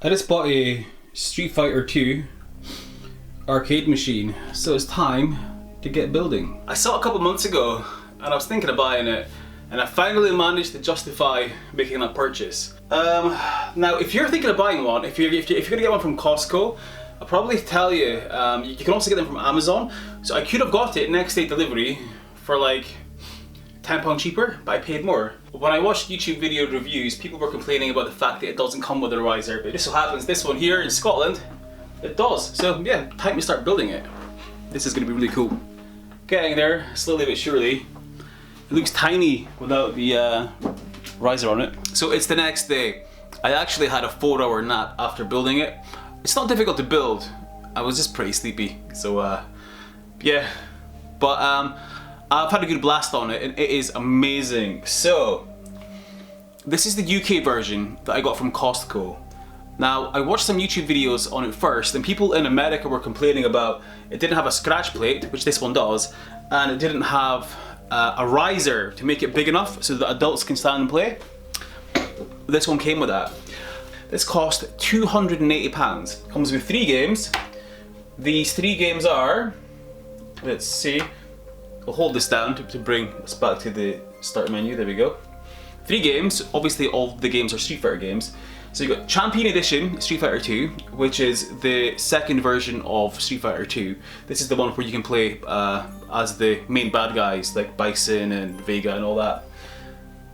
I just bought a Street Fighter 2 arcade machine, so it's time to get building. I saw it a couple months ago and I was thinking of buying it, and I finally managed to justify making that purchase. Now if you're thinking of buying one, if you're gonna get one from Costco, I'll probably tell you, you can also get them from Amazon. So I could have got it next day delivery for like £10 cheaper, but I paid more. When I watched YouTube video reviews, people were complaining about the fact that it doesn't come with a riser, but it just so happens this one here in Scotland, it does. So yeah, time to start building it. This is gonna be really cool. Getting there, slowly but surely. It looks tiny without the riser on it. So it's the next day. I actually had a 4-hour nap after building it. It's not difficult to build. I was just pretty sleepy, so yeah. But I've had a good blast on it and it is amazing. So this is the UK version that I got from Costco. Now I watched some YouTube videos on it first, and people in America were complaining about it didn't have a scratch plate, which this one does, and it didn't have a riser to make it big enough so that adults can stand and play. This one came with that. This cost £280. Comes with 3 games. These 3 games are, let's see, I'll hold this down to bring us back to the start menu. There we go. 3 games. Obviously all the games are Street Fighter games. So you got Champion Edition Street Fighter 2, which is the second version of Street Fighter 2. This is the one where you can play as the main bad guys like Bison and Vega and all that.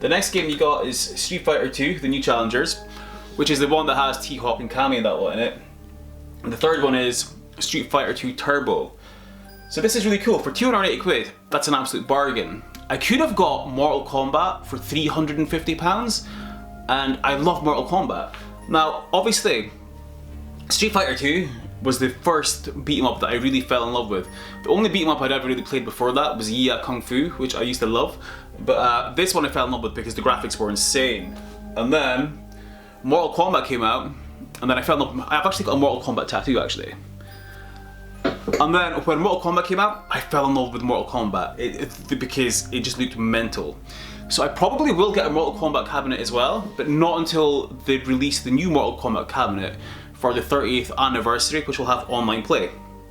The next game you got is Street Fighter 2, the New Challengers, which is the one that has T-Hawk and Cammy and that lot in it. And the third one is Street Fighter 2 Turbo. So this is really cool. For 280 quid, that's an absolute bargain. I could have got Mortal Kombat for £350, and I love Mortal Kombat. Now, obviously, Street Fighter 2 was the first beat 'em up that I really fell in love with. The only beat 'em up I'd ever really played before that was Yeah Kung Fu, which I used to love. But this one I fell in love with because the graphics were insane. And then Mortal Kombat came out, and then I fell in love. I've actually got a Mortal Kombat tattoo actually. And then when Mortal Kombat came out, I fell in love with Mortal Kombat because it just looked mental. So I probably will get a Mortal Kombat cabinet as well, but not until they release the new Mortal Kombat cabinet for the 30th anniversary, which will have online play.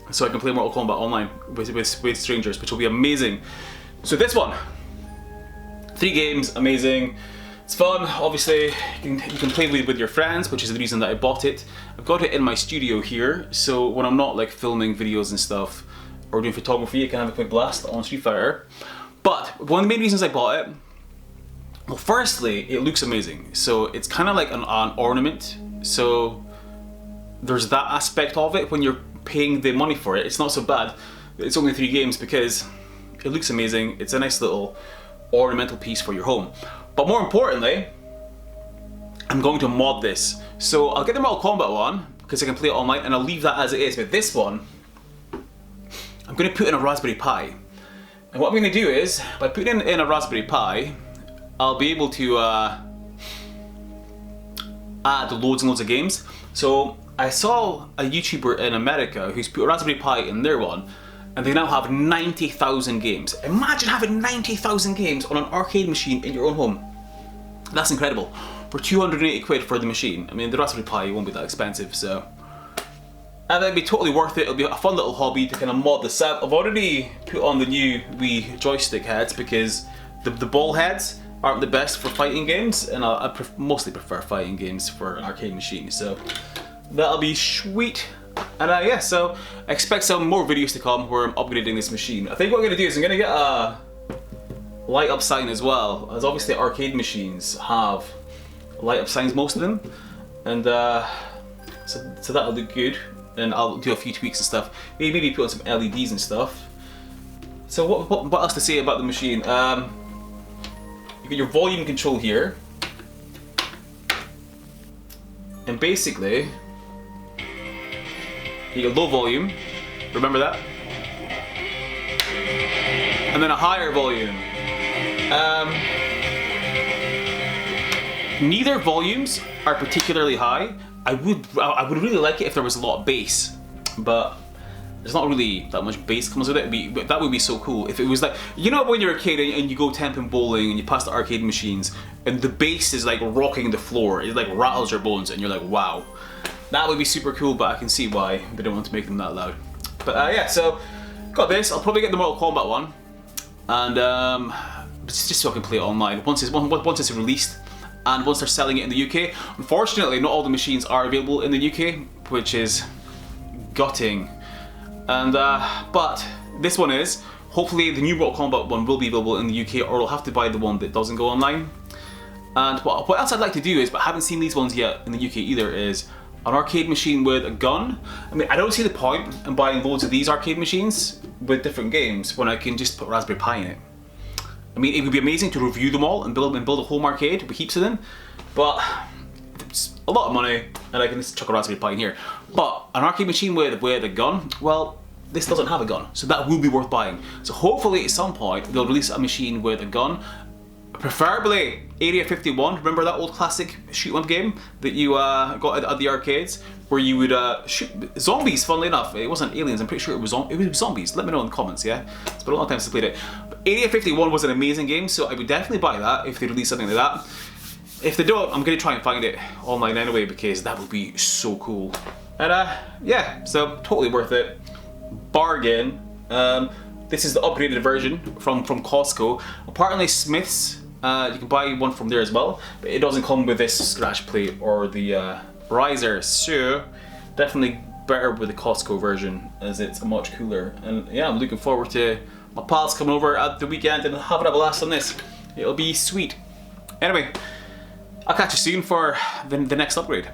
So I can play Mortal Kombat online with strangers, which will be amazing. So this one, 3 games, amazing. It's fun, obviously. You can play with your friends, which is the reason that I bought it. I've got it in my studio here, so when I'm not like filming videos and stuff or doing photography, I can have a quick blast on Street Fighter. But one of the main reasons I bought it, well, firstly, it looks amazing. So it's kind of like an ornament. So there's that aspect of it. When you're paying the money for it, it's not so bad. It's only 3 games because it looks amazing. It's a nice little ornamental piece for your home. But more importantly, I'm going to mod this. So I'll get the Mortal Kombat one because I can play it online, and I'll leave that as it is. But this one, I'm going to put in a Raspberry Pi. And what I'm going to do is, by putting in a Raspberry Pi, I'll be able to add loads and loads of games. So I saw a YouTuber in America who's put a Raspberry Pi in their one, and they now have 90,000 games. Imagine having 90,000 games on an arcade machine in your own home. That's incredible. For 280 quid for the machine. I mean, the Raspberry Pi won't be that expensive, so. And that'd be totally worth it. It'll be a fun little hobby to kind of mod this out. I've already put on the new Wii Joystick Heads because the ball heads aren't the best for fighting games, and I mostly prefer fighting games for an arcade machine, so that'll be sweet. And yeah, so I expect some more videos to come where I'm upgrading this machine. I think what I'm going to do is I'm going to get a light up sign as well, as obviously arcade machines have light up signs, most of them, and so that'll look good. And I'll do a few tweaks and stuff. Maybe put on some LEDs and stuff. So what else to say about the machine? You got your volume control here, and basically you got low volume, remember that? And then a higher volume. Neither volumes are particularly high. I would really like it if there was a lot of bass, but there's not really that much bass comes with it. That would be so cool if it was like, you know, when you're a kid and you go temping bowling and you pass the arcade machines and the bass is like rocking the floor, it like rattles your bones and you're like, wow. That would be super cool, but I can see why they don't want to make them that loud. But yeah, so got this. I'll probably get the Mortal Kombat one, and just so I can play it online once it's released, and once they're selling it in the UK. Unfortunately, not all the machines are available in the UK, which is gutting. And but this one is. Hopefully, the new Mortal Kombat one will be available in the UK, or I'll have to buy the one that doesn't go online. And what else I'd like to do is, but I haven't seen these ones yet in the UK either, is an arcade machine with a gun. I mean, I don't see the point in buying loads of these arcade machines with different games when I can just put Raspberry Pi in it. I mean, it would be amazing to review them all and build a home arcade with heaps of them, but it's a lot of money, and I can just chuck a Raspberry Pi in here. But an arcade machine with a gun, well, this doesn't have a gun, so that will be worth buying. So hopefully at some point they'll release a machine with a gun, preferably Area 51. Remember that old classic shoot 'em up game that you got at the arcades, where you would shoot zombies? Funnily enough, it wasn't aliens. I'm pretty sure it was zombies. Let me know in the comments. Yeah, it's been a long time since I played it. But Area 51 was an amazing game, so I would definitely buy that if they release something like that. If they don't, I'm gonna try and find it online anyway, because that would be so cool. And yeah, so totally worth it. Bargain. This is the upgraded version from Costco. Apparently Smith's, you can buy one from there as well, but it doesn't come with this scratch plate or the riser, so definitely better with the Costco version, as it's much cooler. And yeah, I'm looking forward to my pals coming over at the weekend and having a blast on this. It'll be sweet. Anyway, I'll catch you soon for the next upgrade.